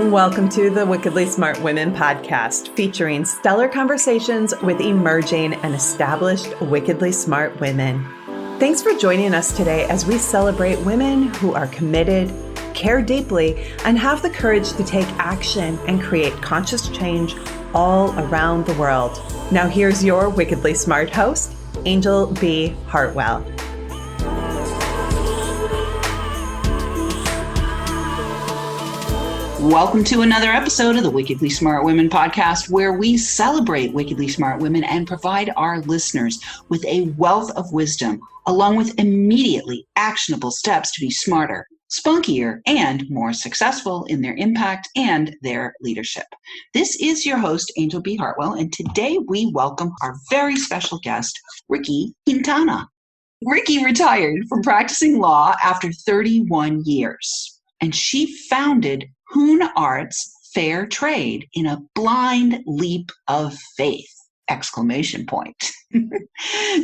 Welcome to the Wickedly Smart Women podcast, featuring stellar conversations with emerging and established wickedly smart women. Thanks for joining us today as we celebrate women who are committed, care deeply, and have the courage to take action and create conscious change all around the world. Now here's your wickedly smart host, Anjel B. Hartwell. Welcome to another episode of the Wickedly Smart Women podcast, where we celebrate wickedly smart women and provide our listeners with a wealth of wisdom, along with immediately actionable steps to be smarter, spunkier, and more successful in their impact and their leadership. This is your host, Anjel B. Hartwell, and today we welcome our very special guest, Rikki Quintana. Rikki retired from practicing law after 31 years, and she founded HoonArts Fair Trade in a blind leap of faith! Exclamation point.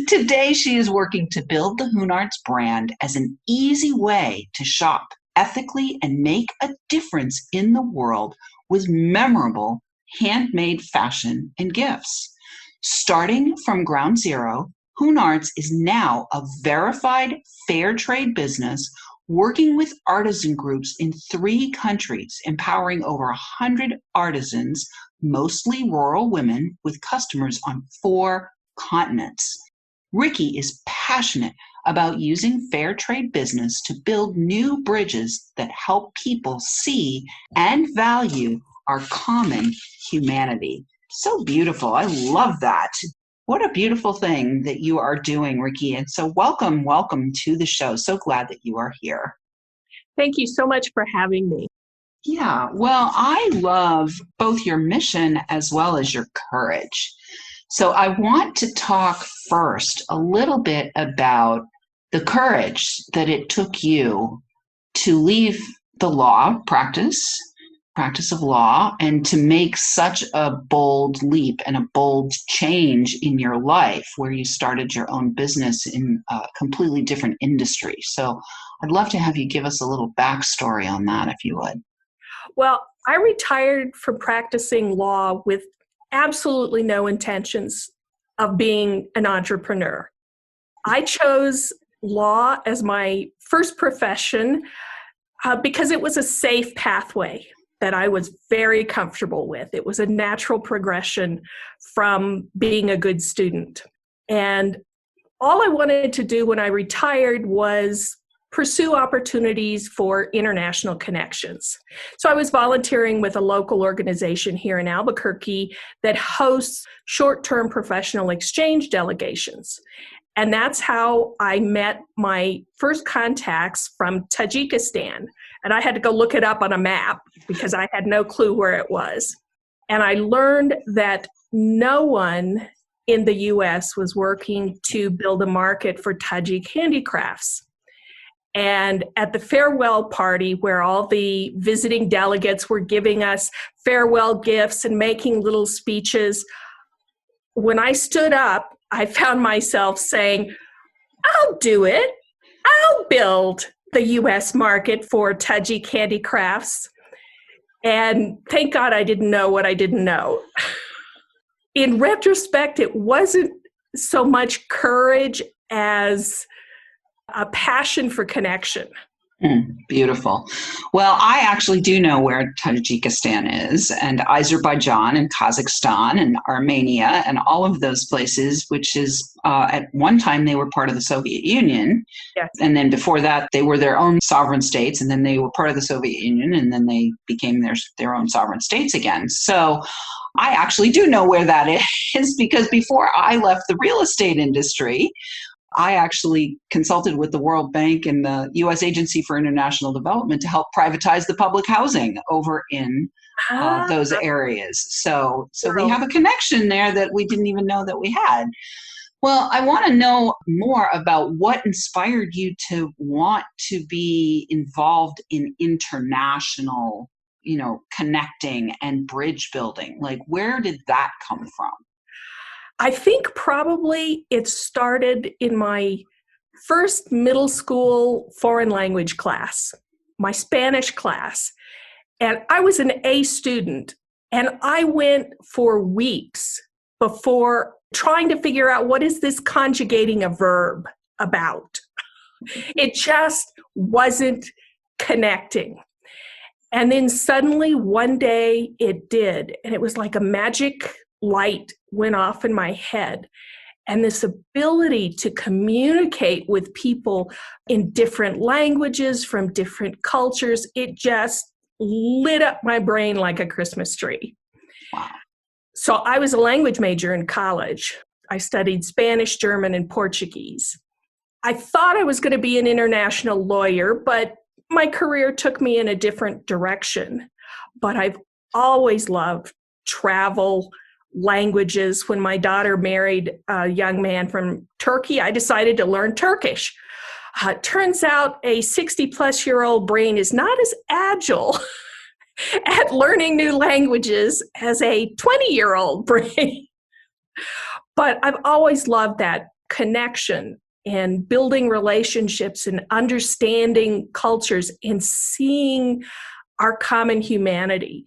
Today, she is working to build the HoonArts brand as an easy way to shop ethically and make a difference in the world with memorable handmade fashion and gifts. Starting from ground zero, HoonArts is now a verified fair trade business working with artisan groups in 3 countries, empowering over 100 artisans, mostly rural women, with customers on 4 continents. Rikki is passionate about using fair trade business to build new bridges that help people see and value our common humanity. So beautiful. I love that. What a beautiful thing that you are doing, Rikki. And so welcome to the show. So glad that you are here. Thank you so much for having me. Yeah, well, I love both your mission as well as your courage. So I want to talk first a little bit about the courage that it took you to leave the law practice of law, and to make such a bold leap and a bold change in your life where you started your own business in a completely different industry. So I'd love to have you give us a little backstory on that, if you would. Well, I retired from practicing law with absolutely no intentions of being an entrepreneur. I chose law as my first profession because it was a safe pathway that I was very comfortable with. It was a natural progression from being a good student. And all I wanted to do when I retired was pursue opportunities for international connections. So I was volunteering with a local organization here in Albuquerque that hosts short-term professional exchange delegations. And that's how I met my first contacts from Tajikistan. And I had to go look it up on a map because I had no clue where it was. And I learned that no one in the US was working to build a market for Tajik handicrafts. And at the farewell party, where all the visiting delegates were giving us farewell gifts and making little speeches, when I stood up, I found myself saying, I'll do it. I'll build the U.S. market for Tajik handicrafts. And thank God I didn't know what I didn't know. In retrospect, it wasn't so much courage as a passion for connection. Beautiful. Well, I actually do know where Tajikistan is, and Azerbaijan and Kazakhstan and Armenia and all of those places, which is at one time they were part of the Soviet Union. Yes. And then before that, they were their own sovereign states, and then they were part of the Soviet Union, and then they became their own sovereign states again. So I actually do know where that is, because before I left the real estate industry, I actually consulted with the World Bank and the U.S. Agency for International Development to help privatize the public housing over in those areas. So we have a connection there that we didn't even know that we had. Well, I want to know more about what inspired you to want to be involved in international, connecting and bridge building. Like, where did that come from? I think probably it started in my first middle school foreign language class, my Spanish class. And I was an A student, and I went for weeks before trying to figure out what is this conjugating a verb about. It just wasn't connecting. And then suddenly one day it did. And it was like a magic light went off in my head. And this ability to communicate with people in different languages, from different cultures, it just lit up my brain like a Christmas tree. Wow. So I was a language major in college. I studied Spanish, German, and Portuguese. I thought I was going to be an international lawyer, but my career took me in a different direction. But I've always loved travel, languages. When my daughter married a young man from Turkey, I decided to learn Turkish. Turns out a 60-plus-year-old brain is not as agile at learning new languages as a 20-year-old brain. But I've always loved that connection and building relationships and understanding cultures and seeing our common humanity.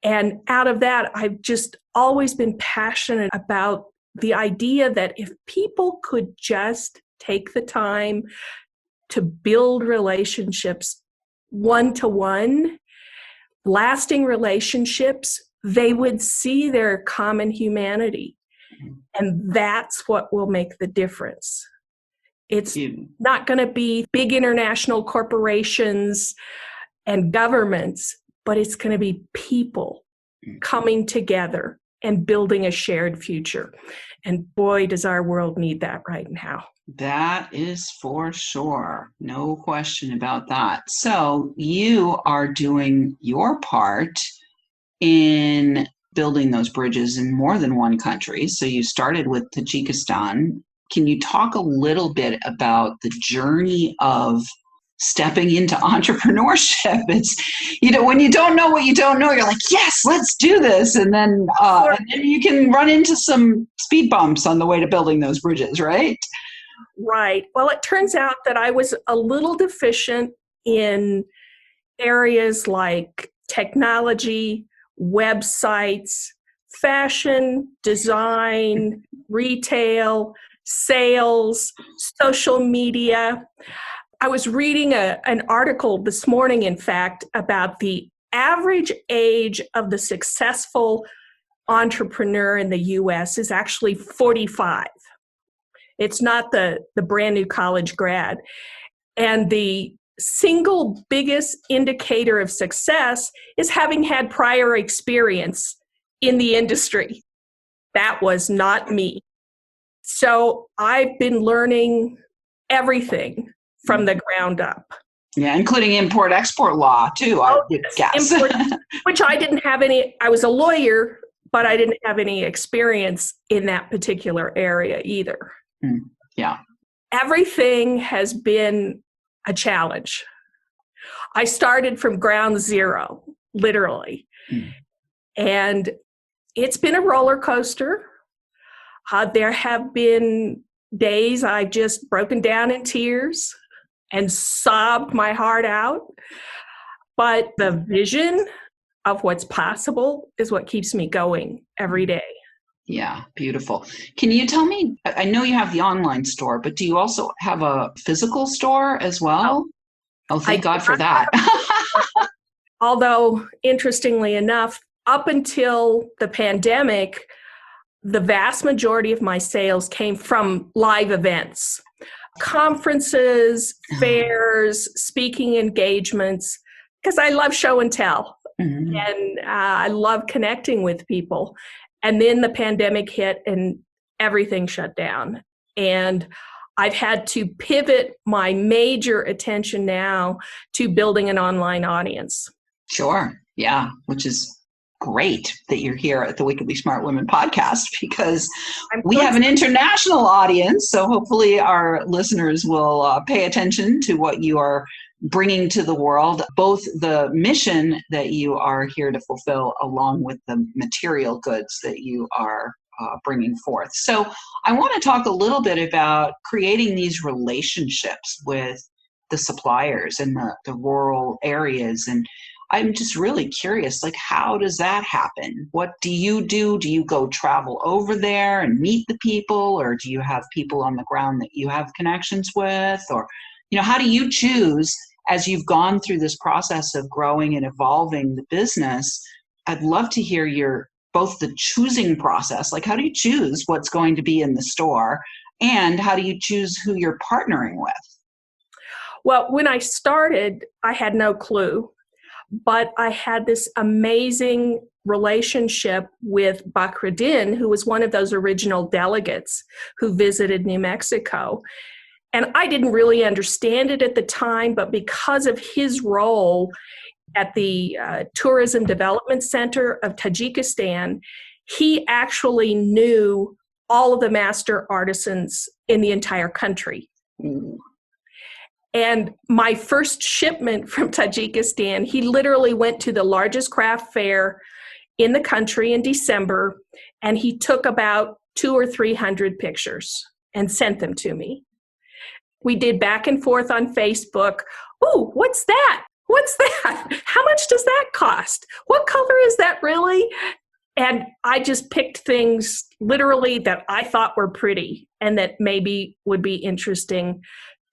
And out of that, I've just always been passionate about the idea that if people could just take the time to build relationships one-to-one, lasting relationships, they would see their common humanity. And that's what will make the difference. It's not going to be big international corporations and governments, but it's going to be people coming together and building a shared future. And boy, does our world need that right now. That is for sure. No question about that. So you are doing your part in building those bridges in more than one country. So you started with Tajikistan. Can you talk a little bit about the journey of stepping into entrepreneurship? It's, when you don't know what you don't know, you're like, yes, let's do this. And then you can run into some speed bumps on the way to building those bridges, right? Right. Well, it turns out that I was a little deficient in areas like technology, websites, fashion, design, retail, sales, social media. I was reading an article this morning, in fact, about the average age of the successful entrepreneur in the U.S. is actually 45. It's not the brand new college grad. And the single biggest indicator of success is having had prior experience in the industry. That was not me. So I've been learning everything from the ground up. Yeah, including import-export law too, I would guess. Which I didn't have any. I was a lawyer, but I didn't have any experience in that particular area either. Yeah. Everything has been a challenge. I started from ground zero, literally. And it's been a roller coaster. There have been days I've just broken down in tears and sobbed my heart out. But the vision of what's possible is what keeps me going every day. Yeah, beautiful. Can you tell me, I know you have the online store, but do you also have a physical store as well? Oh, thank God for that. Although, interestingly enough, up until the pandemic, the vast majority of my sales came from live events, conferences, fairs, speaking engagements, because I love show and tell. And I love connecting with people. And then the pandemic hit and everything shut down. And I've had to pivot my major attention now to building an online audience. Sure. Yeah. Which is great that you're here at the Wickedly Smart Women podcast, because we have an international audience. So hopefully our listeners will pay attention to what you are bringing to the world, both the mission that you are here to fulfill along with the material goods that you are bringing forth. So I want to talk a little bit about creating these relationships with the suppliers in the rural areas. And I'm just really curious, like, how does that happen? What do you do? Do you go travel over there and meet the people, or do you have people on the ground that you have connections with? Or, how do you choose as you've gone through this process of growing and evolving the business? I'd love to hear both the choosing process, like how do you choose what's going to be in the store, and how do you choose who you're partnering with? Well, when I started, I had no clue, but I had this amazing relationship with Bakradin, who was one of those original delegates who visited New Mexico. And I didn't really understand it at the time, but because of his role at the Tourism Development Center of Tajikistan, he actually knew all of the master artisans in the entire country. And my first shipment from Tajikistan, he literally went to the largest craft fair in the country in December, and he took about 200 or 300 pictures and sent them to me. We did back and forth on Facebook. Ooh, what's that? What's that? How much does that cost? What color is that really? And I just picked things literally that I thought were pretty and that maybe would be interesting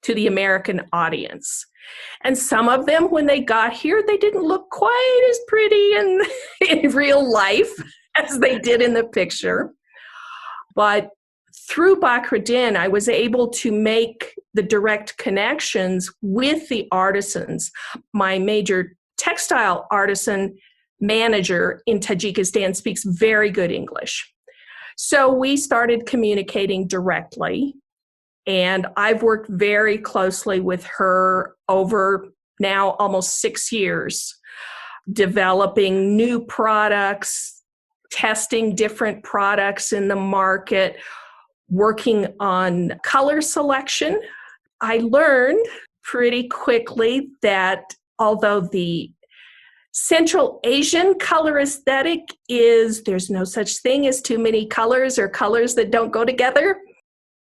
to the American audience. And some of them, when they got here, they didn't look quite as pretty in real life as they did in the picture. But through Bakradin, I was able to make the direct connections with the artisans. My major textile artisan manager in Tajikistan speaks very good English. So we started communicating directly, and I've worked very closely with her over now almost 6 years, developing new products, testing different products in the market, working on color selection. I learned pretty quickly that although the Central Asian color aesthetic is there's no such thing as too many colors or colors that don't go together,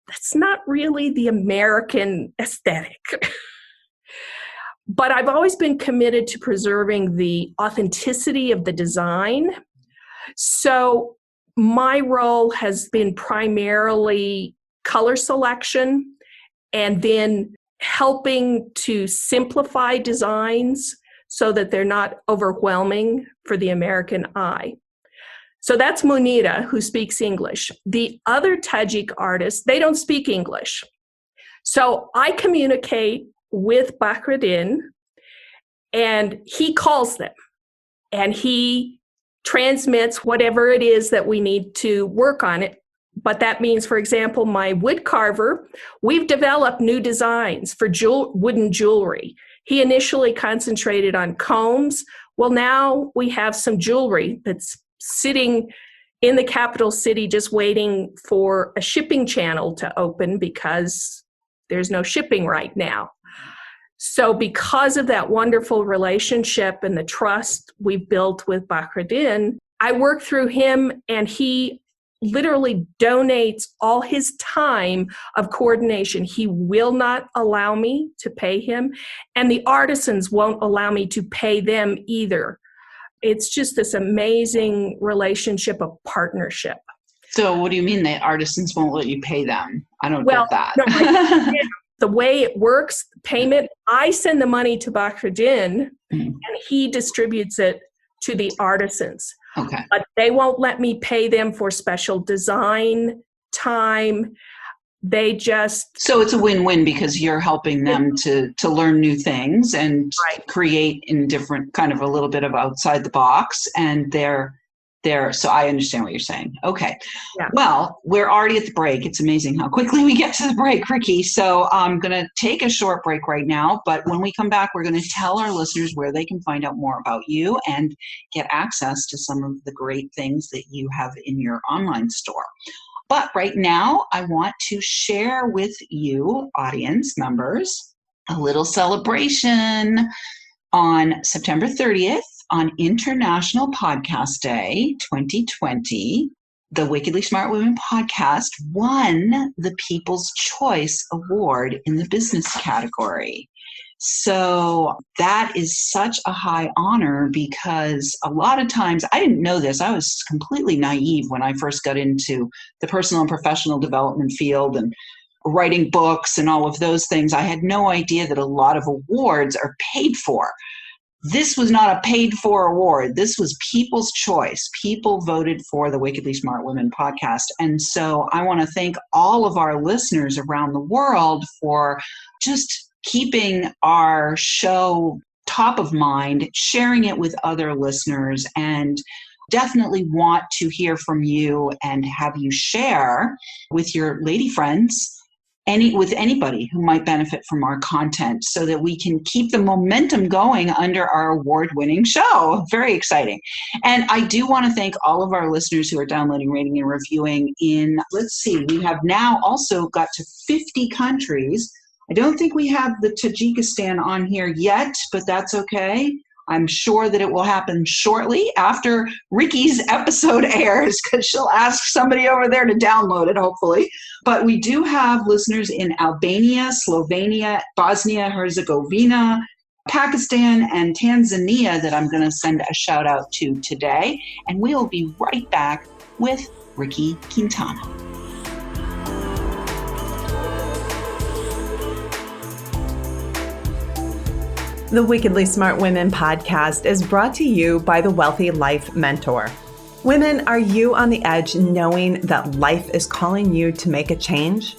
that's not really the American aesthetic. But I've always been committed to preserving the authenticity of the design. So my role has been primarily color selection and then helping to simplify designs so that they're not overwhelming for the American eye. So that's Munira, who speaks English. The other Tajik artists, they don't speak English. So I communicate with Bakradin, and he calls them, and he transmits whatever it is that we need to work on it. But that means, for example, my wood carver, we've developed new designs for wooden jewelry. He initially concentrated on combs. Well, now we have some jewelry that's sitting in the capital city just waiting for a shipping channel to open because there's no shipping right now. So because of that wonderful relationship and the trust we've built with Bakradin, I work through him, and he literally donates all his time of coordination. He will not allow me to pay him, and the artisans won't allow me to pay them either. It's just this amazing relationship of partnership. So what do you mean the artisans won't let you pay them? I don't get that. No, the way it works, payment, I send the money to Bakradin, and he distributes it to the artisans. Okay. But they won't let me pay them for special design time. They just... So it's a win-win because you're helping them to learn new things and Right. create in different kind of a little bit of outside the box, and they're so I understand what you're saying. Okay. Yeah. Well, we're already at the break. It's amazing how quickly we get to the break, Rikki. So I'm going to take a short break right now, but when we come back, we're going to tell our listeners where they can find out more about you and get access to some of the great things that you have in your online store. But right now, I want to share with you, audience members, a little celebration on September 30th. On International Podcast Day 2020, the Wickedly Smart Women podcast won the People's Choice Award in the business category. So that is such a high honor because a lot of times, I didn't know this. I was completely naive when I first got into the personal and professional development field and writing books and all of those things. I had no idea that a lot of awards are paid for. This was not a paid for award. This was people's choice. People voted for the Wickedly Smart Women podcast. And so I want to thank all of our listeners around the world for just keeping our show top of mind, sharing it with other listeners, and definitely want to hear from you and have you share with your lady friends, with anybody who might benefit from our content so that we can keep the momentum going under our award-winning show. Very exciting. And I do want to thank all of our listeners who are downloading, rating, and reviewing in, let's see, we have now also got to 50 countries. I don't think we have the Tajikistan on here yet, but that's okay. I'm sure that it will happen shortly after Rikki's episode airs, because she'll ask somebody over there to download it, hopefully. But we do have listeners in Albania, Slovenia, Bosnia-Herzegovina, Pakistan, and Tanzania that I'm going to send a shout out to today. And we'll be right back with Rikki Quintana. The Wickedly Smart Women podcast is brought to you by the Wealthy Life Mentor. Women, are you on the edge knowing that life is calling you to make a change?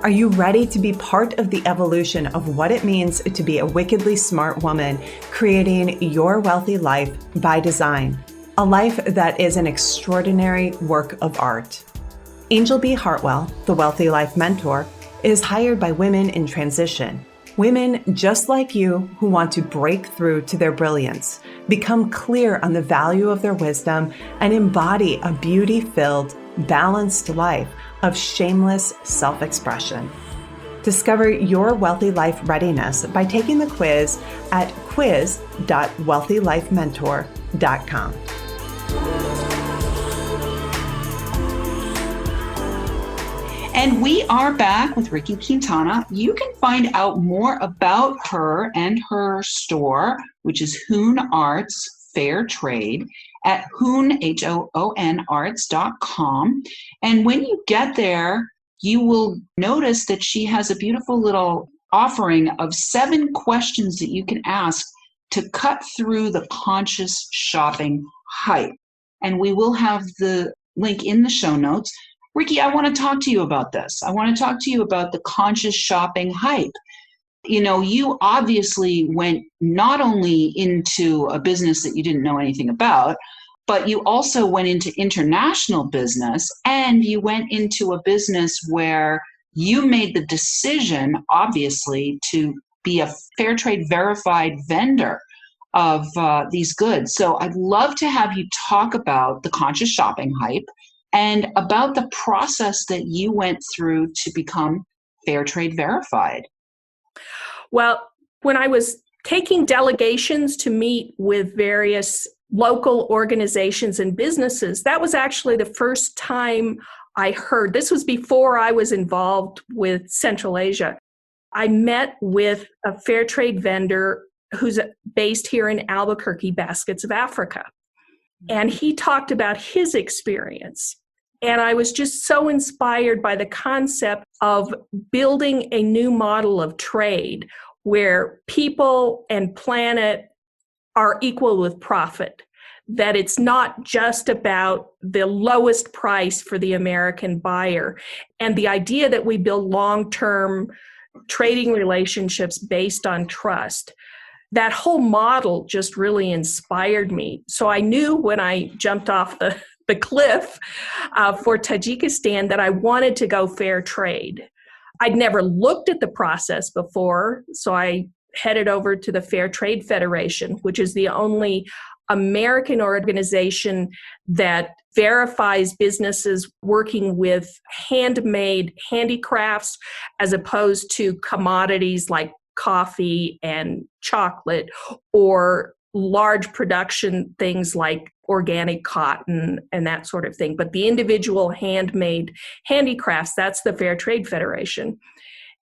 Are you ready to be part of the evolution of what it means to be a wickedly smart woman, creating your wealthy life by design? A life that is an extraordinary work of art. Anjel B. Hartwell, the Wealthy Life Mentor, is hired by women in transition. Women just like you who want to break through to their brilliance, become clear on the value of their wisdom, and embody a beauty-filled, balanced life of shameless self-expression. Discover your wealthy life readiness by taking the quiz at quiz.wealthylifementor.com. And we are back with Rikki Quintana. You can find out more about her and her store, which is HoonArts Fair Trade, at HoonArts.com. And when you get there, you will notice that she has a beautiful little offering of 7 questions that you can ask to cut through the conscious shopping hype. And we will have the link in the show notes. Rikki, I want to talk to you about this. I want to talk to you about the conscious shopping hype. You know, you obviously went not only into a business that you didn't know anything about, but you also went into international business, and you went into a business where you made the decision, obviously, to be a FairTrade verified vendor of these goods. So I'd love to have you talk about the conscious shopping hype and about the process that you went through to become FairTrade verified. Well, when I was taking delegations to meet with various local organizations and businesses, that was actually the first time I heard. This was before I was involved with Central Asia. I met with a FairTrade vendor who's based here in Albuquerque, Baskets of Africa. And he talked about his experience. And I was just so inspired by the concept of building a new model of trade where people and planet are equal with profit, that it's not just about the lowest price for the American buyer. And the idea that we build long-term trading relationships based on trust. That whole model just really inspired me. So I knew when I jumped off the cliff for Tajikistan that I wanted to go fair trade. I'd never looked at the process before, so I headed over to the Fair Trade Federation, which is the only American organization that verifies businesses working with handmade handicrafts as opposed to commodities like coffee and chocolate, or large production things like organic cotton and that sort of thing. But the individual handmade handicrafts, that's the Fair Trade Federation.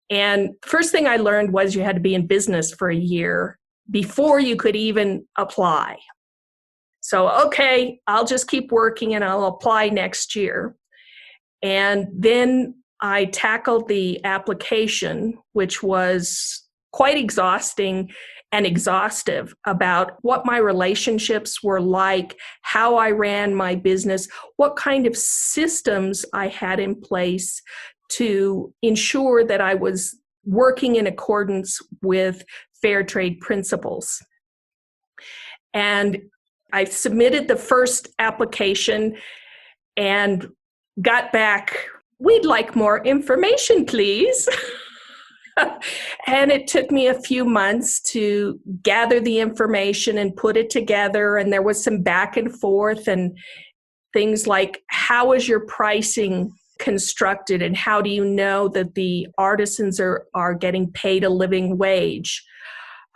And first thing I learned was you had to be in business for a year before you could even apply. So, okay, I'll just keep working and I'll apply next year. And then I tackled the application, which was quite exhausting and exhaustive about what my relationships were like, how I ran my business, what kind of systems I had in place to ensure that I was working in accordance with fair trade principles. And I submitted the first application and got back, "We'd like more information, please." And it took me a few months to gather the information and put it together. And there was some back and forth and things like, how is your pricing constructed? And how do you know that the artisans are getting paid a living wage?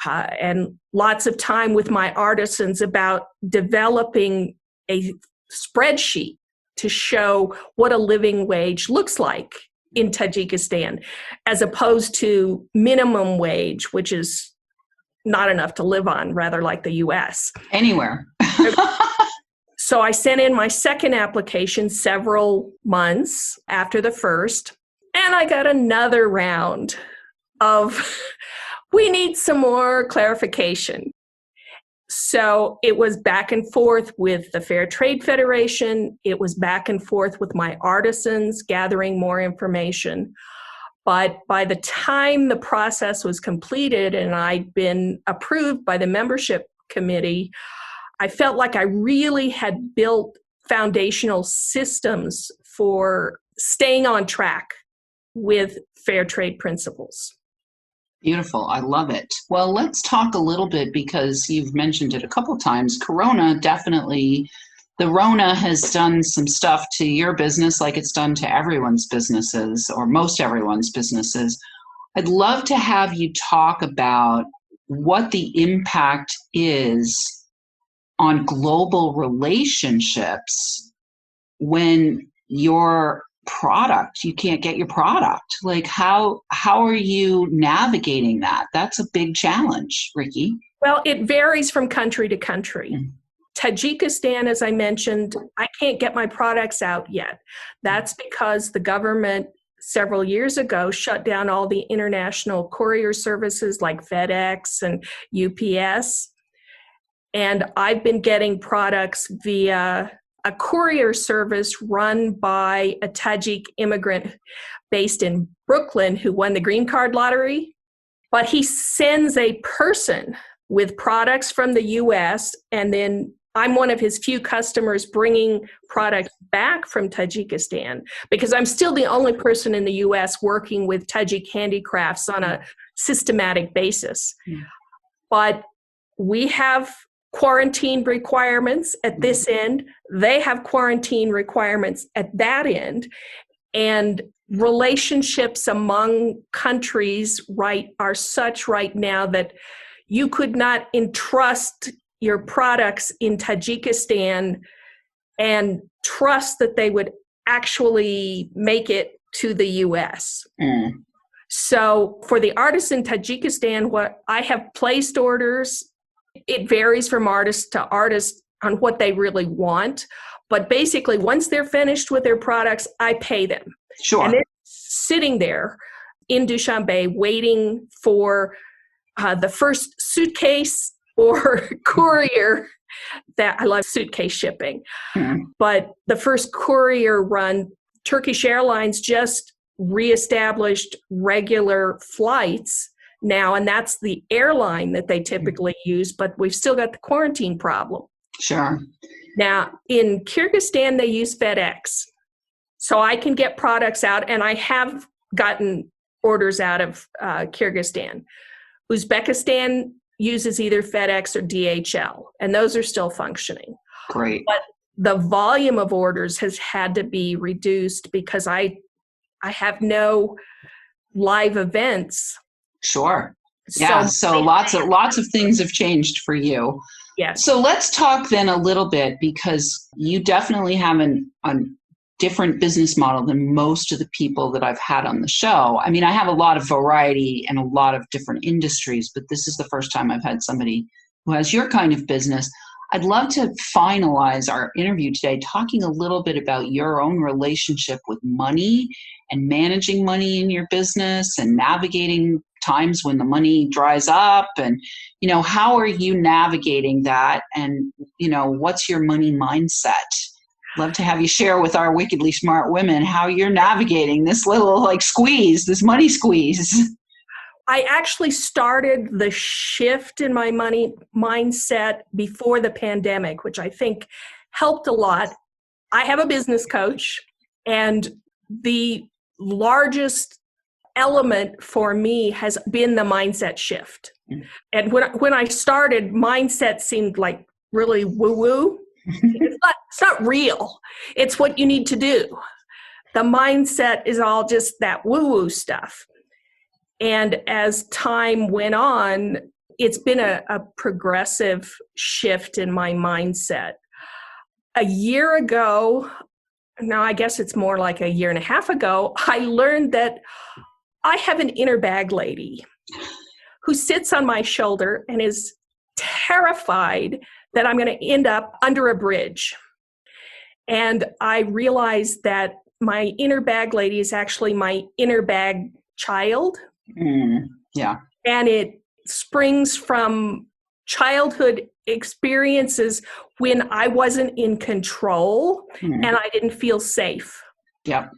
And lots of time with my artisans about developing a spreadsheet to show what a living wage looks like in Tajikistan, as opposed to minimum wage, which is not enough to live on, rather like the US. Anywhere. So I sent in my second application several months after the first, and I got another round of, we need some more clarification. So it was back and forth with the Fair Trade Federation. It was back and forth with my artisans, gathering more information. But by the time the process was completed and I'd been approved by the membership committee, I felt like I really had built foundational systems for staying on track with fair trade principles. Beautiful. I love it. Well, let's talk a little bit, because you've mentioned it a couple of times. Corona, definitely, the Rona has done some stuff to your business like it's done to everyone's businesses, or most everyone's businesses. I'd love to have you talk about what the impact is on global relationships when your product, you can't get your product. Like how are you navigating that? That's a big challenge, Rikki. Well, it varies from country to country. Tajikistan, as I mentioned, I can't get my products out yet. That's because the government several years ago shut down all the international courier services like FedEx and UPS. And I've been getting products via a courier service run by a Tajik immigrant based in Brooklyn who won the green card lottery. But he sends a person with products from the US, and then I'm one of his few customers bringing products back from Tajikistan, because I'm still the only person in the US working with Tajik handicrafts on a systematic basis. But we have quarantine requirements at this end. They have quarantine requirements at that end. And relationships among countries are such right now that you could not entrust your products in Tajikistan and trust that they would actually make it to the US. So for the artists in Tajikistan, what I have placed orders. It varies from artist to artist on what they really want. But basically, once they're finished with their products, I pay them. Sure. And they're sitting there in Dushanbe waiting for the first suitcase or courier. That I love suitcase shipping. But the first courier run, Turkish Airlines just reestablished regular flights now, and that's the airline that they typically use, but we've still got the quarantine problem. Sure. Now, in Kyrgyzstan, they use FedEx. So I can get products out, and I have gotten orders out of Kyrgyzstan. Uzbekistan uses either FedEx or DHL, and those are still functioning. Great. But the volume of orders has had to be reduced because I have no live events. Sure. Yeah. So lots of things have changed for you. Yes. So let's talk then a little bit, because you definitely have a different business model than most of the people that I've had on the show. I mean, I have a lot of variety and a lot of different industries, but this is the first time I've had somebody who has your kind of business. I'd love to finalize our interview today talking a little bit about your own relationship with money and managing money in your business and navigating times when the money dries up, and how are you navigating that, and what's your money mindset? Love to have you share with our wickedly smart women how you're navigating this little squeeze, this money squeeze. I actually started the shift in my money mindset before the pandemic, which I think helped a lot. I have a business coach, and the largest element for me has been the mindset shift. And when I started, mindset seemed like really woo-woo. It's not real. It's what you need to do. The mindset is all just that woo-woo stuff. And as time went on, it's been a progressive shift in my mindset. A year ago, now I guess it's more like a year and a half ago, I learned that I have an inner bag lady who sits on my shoulder and is terrified that I'm going to end up under a bridge. And I realized that my inner bag lady is actually my inner bag child. Yeah. And it springs from childhood experiences when I wasn't in control and I didn't feel safe. Yep.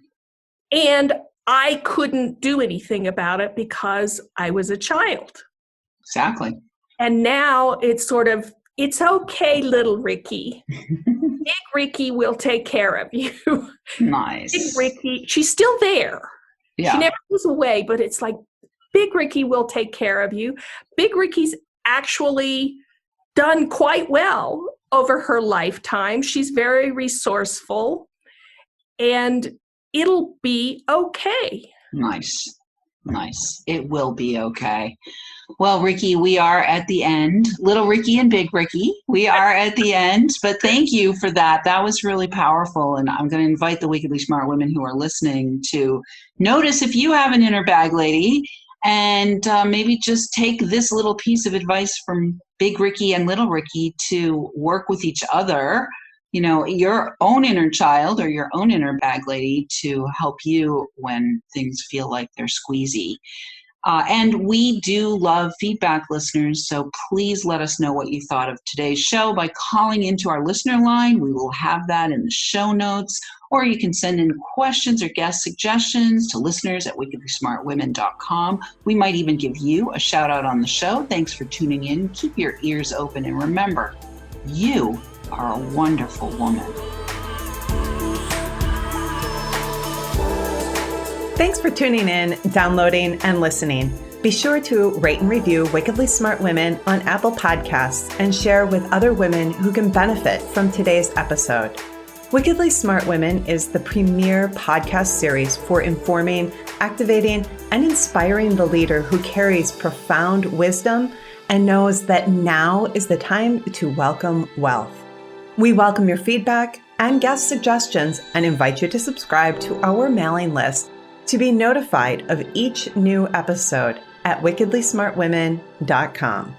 And I couldn't do anything about it because I was a child. Exactly. And now it's sort of, it's okay, little Rikki. Big Rikki will take care of you. Nice. Big Rikki, she's still there. Yeah. She never goes away, but it's like, Big Rikki will take care of you. Big Rikki's actually done quite well over her lifetime. She's very resourceful, and it'll be okay. Nice. It will be okay. Well, Rikki, we are at the end. Little Rikki and Big Rikki, we are at the end. But thank you for that. That was really powerful. And I'm going to invite the wickedly smart women who are listening to notice if you have an inner bag lady, and maybe just take this little piece of advice from Big Rikki and Little Rikki to work with each other, your own inner child or your own inner bag lady, to help you when things feel like they're squeezy. And we do love feedback, listeners, so please let us know what you thought of today's show by calling into our listener line. We will have that in the show notes, or you can send in questions or guest suggestions to listeners@wickedlysmartwomen.com. We might even give you a shout out on the show. Thanks for tuning in. Keep your ears open, and remember, you are a wonderful woman. Thanks for tuning in, downloading, and listening. Be sure to rate and review Wickedly Smart Women on Apple Podcasts and share with other women who can benefit from today's episode. Wickedly Smart Women is the premier podcast series for informing, activating, and inspiring the leader who carries profound wisdom and knows that now is the time to welcome wealth. We welcome your feedback and guest suggestions and invite you to subscribe to our mailing list to be notified of each new episode at wickedlysmartwomen.com.